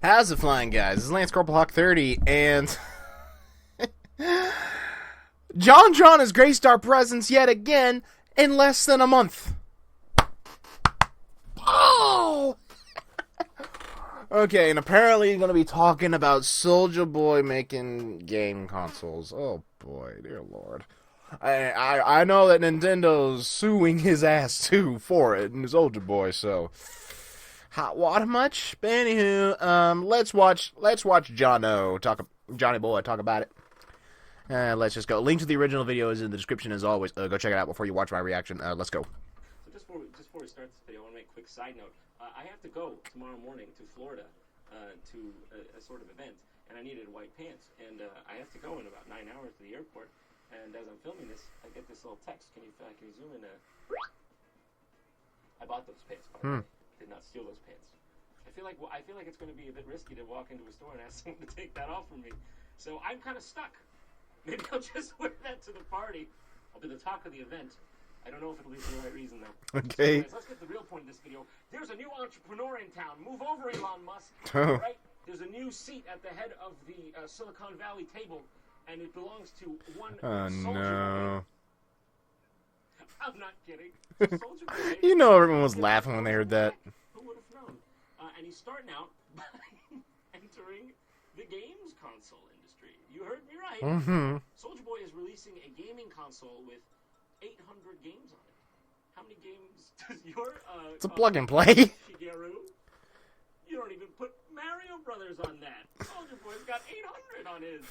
How's it flying, guys? This is Lance Corporal Hawk 30, and JonTron has graced our presence yet again in less than a month. Oh! Okay, and apparently you're going to be talking about Soulja Boy making game consoles. Oh boy, dear lord. I know that Nintendo's suing his ass too for it, and Soulja Boy, so hot water much? But anywho, let's watch Johnny Boy talk about it. Let's just go. Link to the original video is in the description as always. Go check it out before you watch my reaction. Let's go. So just before we start this video, I want to make a quick side note. I have to go tomorrow morning to Florida to a sort of event, and I needed white pants, and I have to go in about 9 hours to the airport. And as I'm filming this, I get this little text. Can you zoom in? I bought those pants, by the way. Did not steal those pants. I feel like it's going to be a bit risky to walk into a store and ask someone to take that off from me. So I'm kind of stuck. Maybe I'll just wear that to the party. I'll be the talk of the event. I don't know if it'll be for the right reason, though. Okay. So anyways, let's get to the real point of this video. There's a new entrepreneur in town. Move over, Elon Musk. Oh. Right? There's a new seat at the head of the Silicon Valley table, and it belongs to one Soulja no. Boy. I'm not kidding. Soulja Boy. You know everyone was laughing when they heard that. Who would have known? And he's starting out by entering the games console industry. You heard me right. Soulja Boy is releasing a gaming console with 800 games on it. How many games does your It's a plug and play. Shigeru? You don't even put Mario Brothers on that. Soulja Boy's got 800 on his,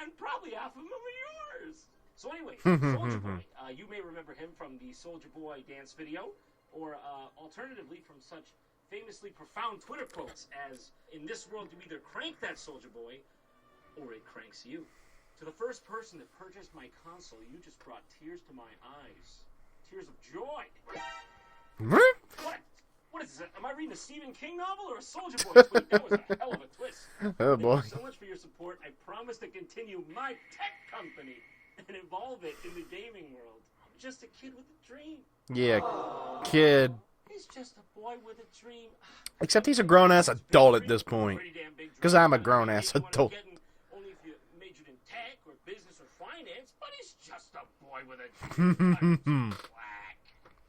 and probably half of them are yours. So anyway, Soulja Boy, you may remember him from the Soulja Boy dance video, or alternatively from such famously profound Twitter quotes as, "In this world, you either crank that Soulja Boy, or it cranks you." To the first person that purchased my console, you just brought tears to my eyes. Tears of joy. What is this? Am I reading a Stephen King novel or a Soulja Boy tweet? That was a hell of a twist. Oh boy. Thank you so much for your support. I promise to continue my tech company and evolve it in the gaming world. I'm just a kid with a dream. Yeah, kid. He's just a boy with a dream. Except he's a grown-ass adult at this point. Because I'm a grown-ass adult. Only if you majored in tech or business or finance, but he's just a boy with a dream.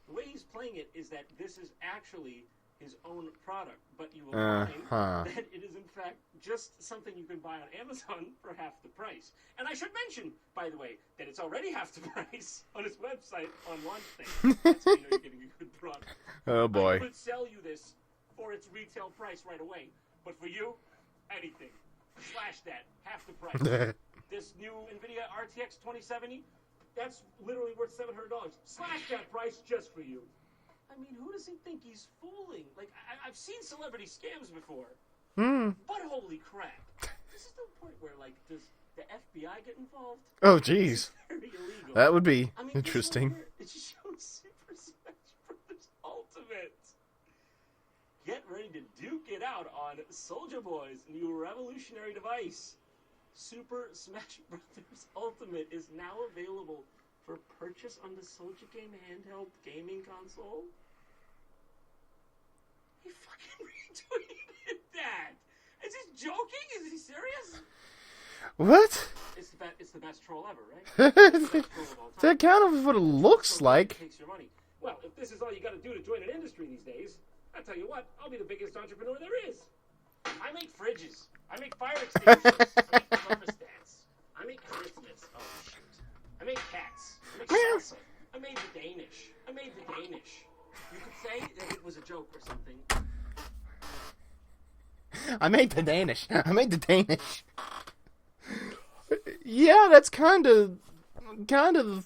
The way he's playing it is that this is actually his own product, but you will find that it is in fact just something you can buy on Amazon for half the price. And I should mention, by the way, that it's already half the price on his website on launch day. That's how you know you're getting a good product. Oh boy. I could sell you this for its retail price right away, but for you, anything. Slash that, half the price. This new NVIDIA RTX 2070, that's literally worth $700. Slash that price just for you. I mean, who does he think he's fooling? Like, I've seen celebrity scams before. But holy crap. This is the point where, like, does the FBI get involved? Oh, jeez. Very illegal. That would be I mean, interesting. It shows Super Smash Bros. Ultimate. Get ready to duke it out on Soulja Boy's new revolutionary device. Super Smash Bros. Ultimate is now available for purchase on the Soulja Game handheld gaming console. He fucking retweeted that. Is he joking? Is he serious? What? It's the best troll ever, right? That kind of what it looks like. Takes your money. Well, if this is all you got to do to join an industry these days, I tell you what, I'll be the biggest entrepreneur there is. I make fridges. I make fire extinguishers. I make thermostats. I make Christmas. Oh shoot. I make cats. I make salsa. I made the Danish. You could say that it was a joke or something. I made the Danish. Yeah, that's kind of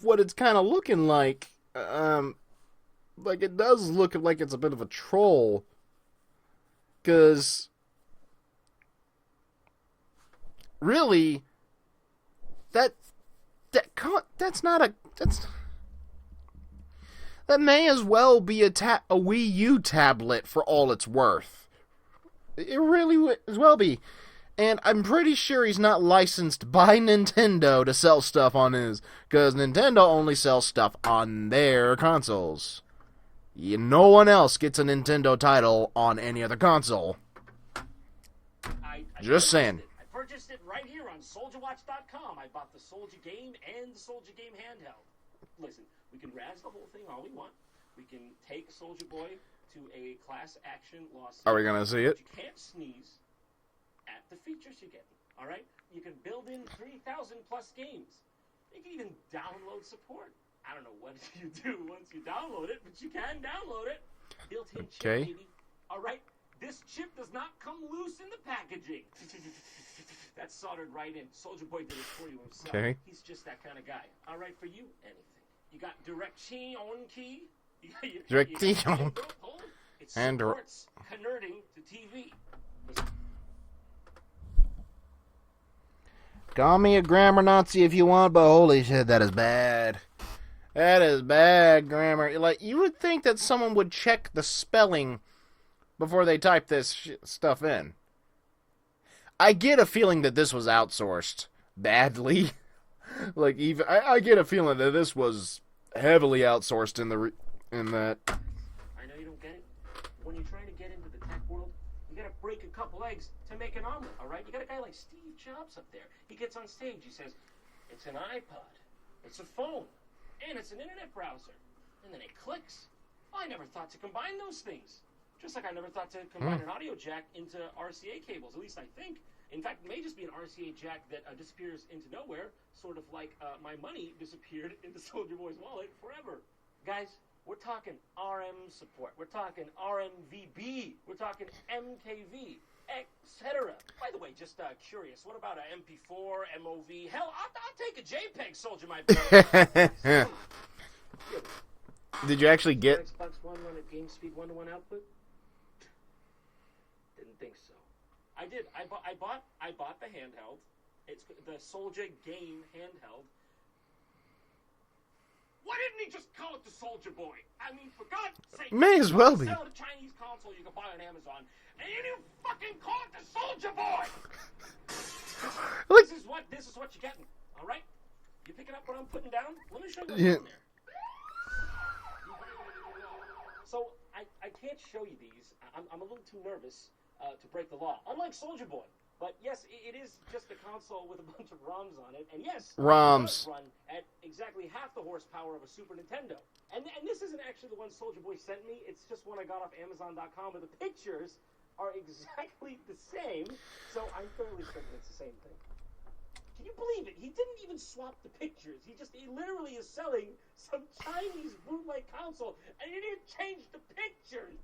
what it's kind of looking like. Like it does look like it's a bit of a troll. 'Cause really, that may as well be a Wii U tablet for all it's worth. It really would as well be. And I'm pretty sure he's not licensed by Nintendo to sell stuff on his, because Nintendo only sells stuff on their consoles. No one else gets a Nintendo title on any other console. Just saying. I purchased it right here on SouljaWatch.com. I bought the Soulja game and the Soulja game handheld. Listen, we can razz the whole thing all we want. We can take Soulja Boy to a class action lawsuit. Are we gonna see it? You can't sneeze at the features you get. All right? You can build in 3,000 plus games. You can even download support. I don't know what you do once you download it, but you can download it. Built-in chip, baby. All right? This chip does not come loose in the packaging. That's soldered right in. Soulja Boy did it for you himself. Okay. He's just that kind of guy. All right, for you, anything. You got direction key. Direction. It And supports converting to TV. Call me a grammar Nazi if you want, but holy shit, that is bad. That is bad grammar. Like, you would think that someone would check the spelling before they type this stuff in. I get a feeling that this was outsourced badly. Like, even I get a feeling that this was heavily outsourced in that. I know you don't get it. When you're trying to get into the tech world, you gotta break a couple eggs to make an omelet, all right? You got a guy like Steve Jobs up there. He gets on stage, he says, it's an iPod, it's a phone, and it's an internet browser. And then it clicks. Oh, I never thought to combine those things. Just like I never thought to combine an audio jack into RCA cables, at least I think. In fact, it may just be an RCA jack that disappears into nowhere, sort of like my money disappeared into Soulja Boy's wallet forever. Guys, we're talking RM support. We're talking RMVB. We're talking MKV, etc. By the way, just curious, what about an MP4, MOV? Hell, I'll take a JPEG, Soulja, my brother. Did you actually get... Xbox One run at game speed 1-to-1 output? Didn't think so. I did. I bought the handheld. It's the Soulja game handheld. Why didn't he just call it the Soulja Boy? I mean, for God's sake. May as well be. Sell a Chinese console you can buy on Amazon, and you didn't fucking call it the Soulja Boy. This is what you're getting. All right? You picking up what I'm putting down? Let me show you what's in there. So I can't show you these. I'm a little too nervous to break the law. Unlike Soulja Boy. But yes, it is just a console with a bunch of ROMs on it. And yes, ROMs it does run at exactly half the horsepower of a Super Nintendo. And this isn't actually the one Soulja Boy sent me. It's just one I got off Amazon.com. But the pictures are exactly the same. So I'm fairly certain it's the same thing. Can you believe it? He didn't even swap the pictures. He literally is selling some Chinese bootleg console, and he didn't change the pictures.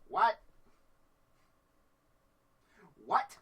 What? What?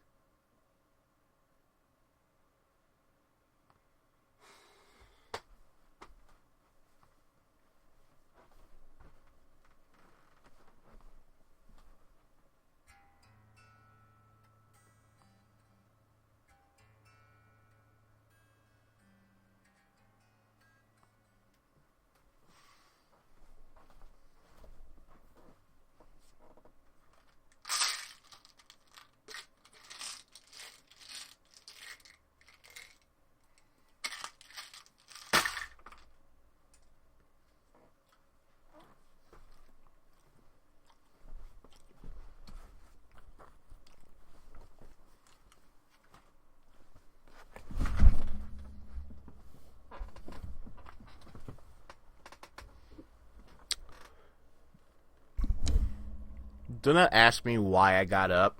Do not ask me why I got up.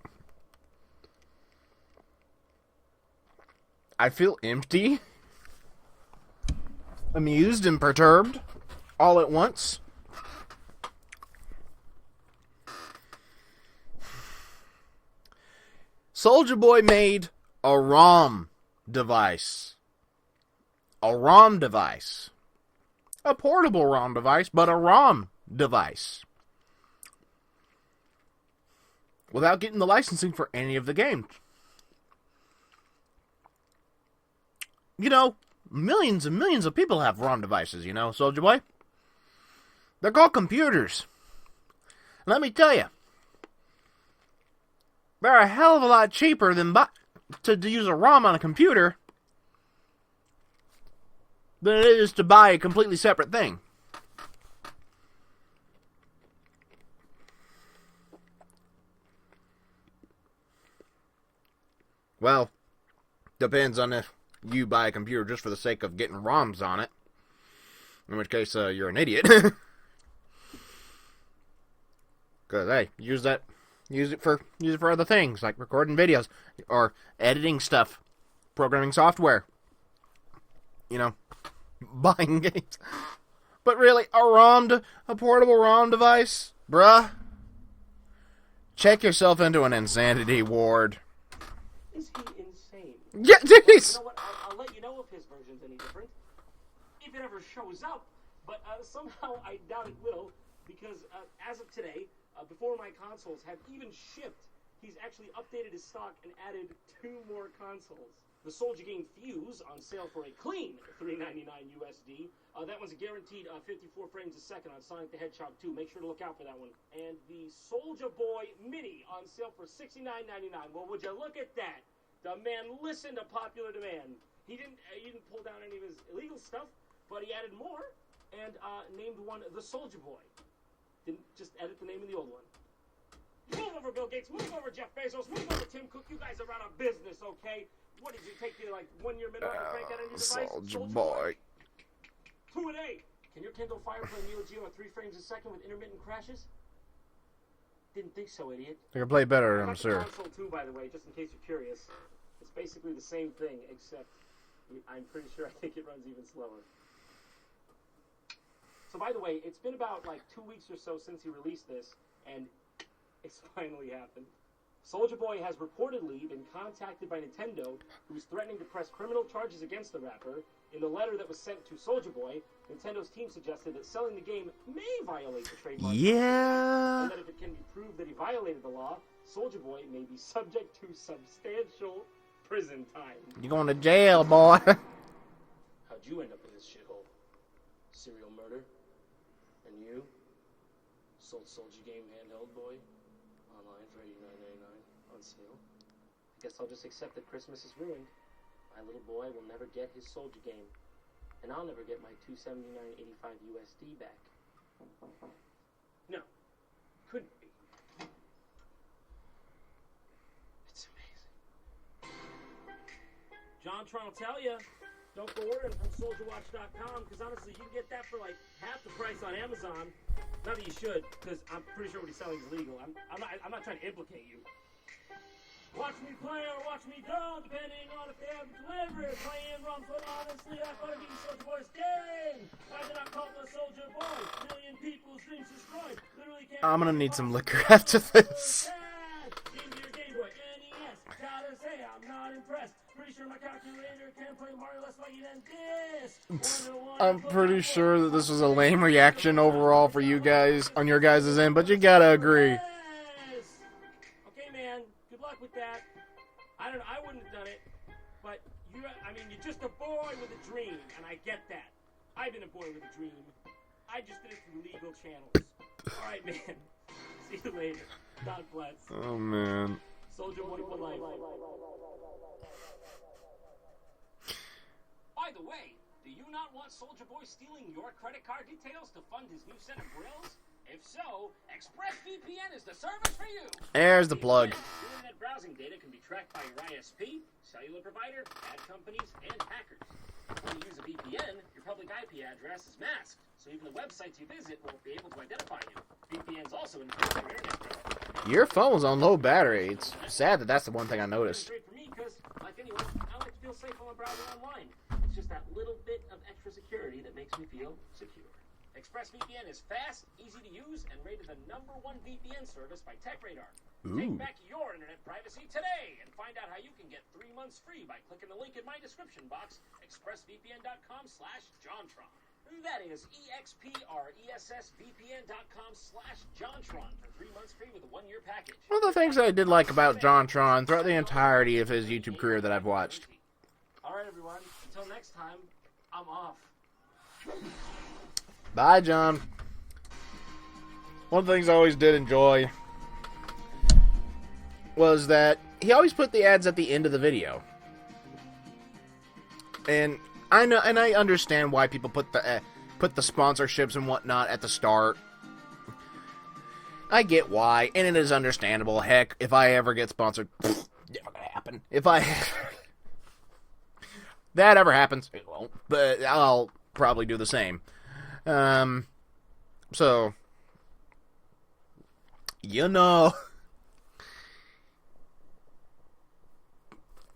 I feel empty, amused, and perturbed all at once. Soulja Boy made a ROM device. A ROM device. A portable ROM device, but a ROM device. without getting the licensing for any of the games. You know, millions and millions of people have ROM devices, you know, Soulja Boy. They're called computers. Let me tell you, they're a hell of a lot cheaper than to use a ROM on a computer than it is to buy a completely separate thing. Well, depends on if you buy a computer just for the sake of getting ROMs on it. In which case, you're an idiot. Because, hey, use it for other things, like recording videos, or editing stuff, programming software, you know, buying games. But really, a portable ROM device? Bruh, check yourself into an insanity ward. Is he insane? Yeah, jeez! You know what? I'll let you know if his version's any different. If it ever shows up. But somehow I doubt it will, because as of today, before my consoles have even shipped, he's actually updated his stock and added 2 more consoles. The Soulja game Fuse on sale for a clean $3.99 USD. That one's a guaranteed 54 frames a second on Sonic the Hedgehog 2. Make sure to look out for that one. And the Soulja Boy Mini on sale for $69.99. Well, would you look at that? The man listened to popular demand. He didn't pull down any of his illegal stuff, but he added more. And named one the Soulja Boy. Didn't just edit the name of the old one. Move over, Bill Gates. Move over, Jeff Bezos. Move over, Tim Cook. You guys are out of business, okay? What did you take you like 1 year minimum to crank out on your device? Soulja Boy. 2 a day. Can your Kindle Fire play Neo Geo at 3 frames a second with intermittent crashes? Didn't think so, idiot. I can play better, I'm sure. sure. Console 2, by the way, just in case you're curious. It's basically the same thing, except I'm pretty sure I think it runs even slower. So, by the way, it's been about like 2 weeks or so since he released this, and it's finally happened. Soulja Boy has reportedly been contacted by Nintendo, who's threatening to press criminal charges against the rapper. In the letter that was sent to Soulja Boy, Nintendo's team suggested that selling the game may violate the trademark. Yeah. And that if it can be proved that he violated the law, Soulja Boy may be subject to substantial prison time. You're going to jail, boy. How'd you end up in this shithole? Serial murder? And you? Sold Soulja game handheld, boy? Online for $89.99 on sale? I guess I'll just accept that Christmas is ruined. My little boy will never get his Soulja game. And I'll never get my $279.85 USD back. No. Couldn't be. It's amazing. JonTron will tell you. Don't go ordering from SouljaWatch.com, because honestly, you can get that for like half the price on Amazon. Not that you should, because I'm pretty sure what he's selling is legal. I'm not trying to implicate you. Watch me play or watch me go, depending on if they have it delivered. Playing rum, but honestly, I thought it'd be Soulja Boy's game. Why did I call the Soulja Boy? Million people's dreams destroyed. Literally can't. I'm gonna need some liquor after this. Into your Game Boy NES. Gotta say, I'm not impressed. Pretty sure my calculator can play Mario less lucky than this. I'm pretty sure that this was a lame reaction overall for you guys on your guys' end, but you gotta agree. Okay, man. Good luck with that. I wouldn't have done it, but you're just a boy with a dream, and I get that. I've been a boy with a dream. I just did it through legal channels. All right, man. See you later. God bless. Oh, man. Soulja Boy for life. By the way, do you not want Soulja Boy stealing your credit card details to fund his new set of grills? If so, ExpressVPN is the service for you. There's the plug. Your internet browsing data can be tracked by your ISP, cellular provider, ad companies, and hackers. When you use a VPN, your public IP address is masked, so even the websites you visit won't be able to identify you. VPNs also encrypt your internet traffic. Your phone's on low battery. It's sad that that's the one thing I noticed. Great for me because, like anyone, I like to feel safe while I'm browsing online. It's just that little bit of extra security that makes me feel secure. ExpressVPN is fast, easy to use, and rated the #1 VPN service by TechRadar. Ooh. Take back your internet privacy today and find out how you can get 3 months free by clicking the link in my description box, expressvpn.com/JonTron. That is expressvpn.com/JonTron for 3 months free with a 1-year package. One of the things that I did like about JonTron throughout the entirety of his YouTube career that I've watched. Alright, everyone. Until next time, I'm off. Bye, John. One of the things I always did enjoy was that he always put the ads at the end of the video. And I know, and I understand why people put the sponsorships and whatnot at the start. I get why, and it is understandable. Heck, if I ever get sponsored, never gonna happen. If that ever happens, it won't. But I'll probably do the same. So, you know,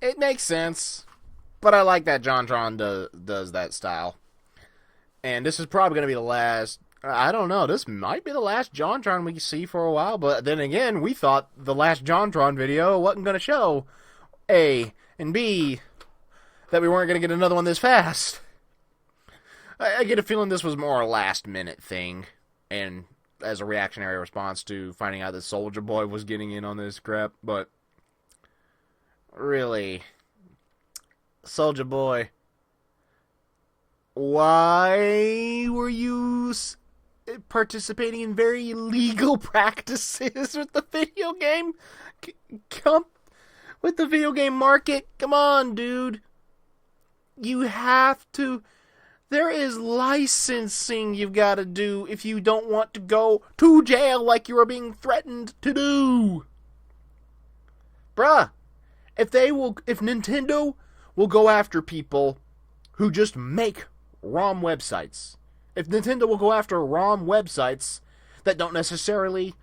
it makes sense. But I like that JonTron does that style. And this is probably going to be the last... I don't know. This might be the last JonTron we see for a while. But then again, we thought the last JonTron video wasn't going to show A and B, that we weren't going to get another one this fast. I get a feeling this was more a last-minute thing. And as a reactionary response to finding out that Soulja Boy was getting in on this crap. But really... Soulja Boy, why were you participating in very illegal practices with the video game? With the video game market? Come on, dude. You have to... There is licensing you've got to do if you don't want to go to jail like you are being threatened to do. Bruh, if Nintendo will go after people who just make ROM websites. If Nintendo will go after ROM websites that don't necessarily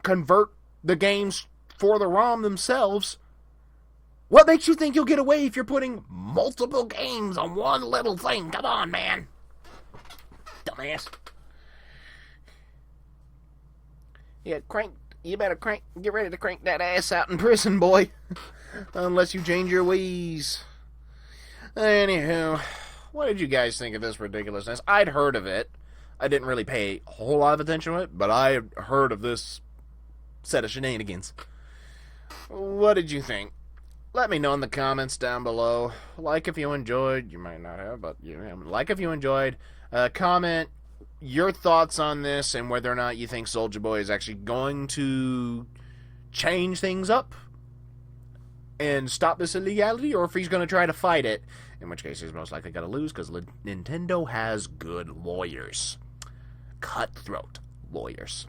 convert the games for the ROM themselves, what makes you think you'll get away if you're putting multiple games on one little thing? Come on, man. Dumbass. Yeah, you better get ready to crank that ass out in prison, boy. Unless you change your ways. Anywho, what did you guys think of this ridiculousness? I'd heard of it. I didn't really pay a whole lot of attention to it, but I heard of this set of shenanigans. What did you think? Let me know in the comments down below. Like if you enjoyed. You might not have, but like if you enjoyed. Comment your thoughts on this and whether or not you think Soulja Boy is actually going to change things up and stop this illegality, or if he's going to try to fight it, in which case he's most likely going to lose because Nintendo has good lawyers. Cutthroat lawyers.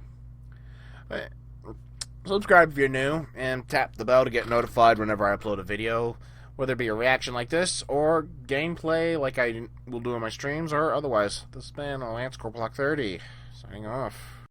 Subscribe if you're new, and tap the bell to get notified whenever I upload a video, whether it be a reaction like this, or gameplay like I will do on my streams, or otherwise. This has been Lance Corplock 30, signing off.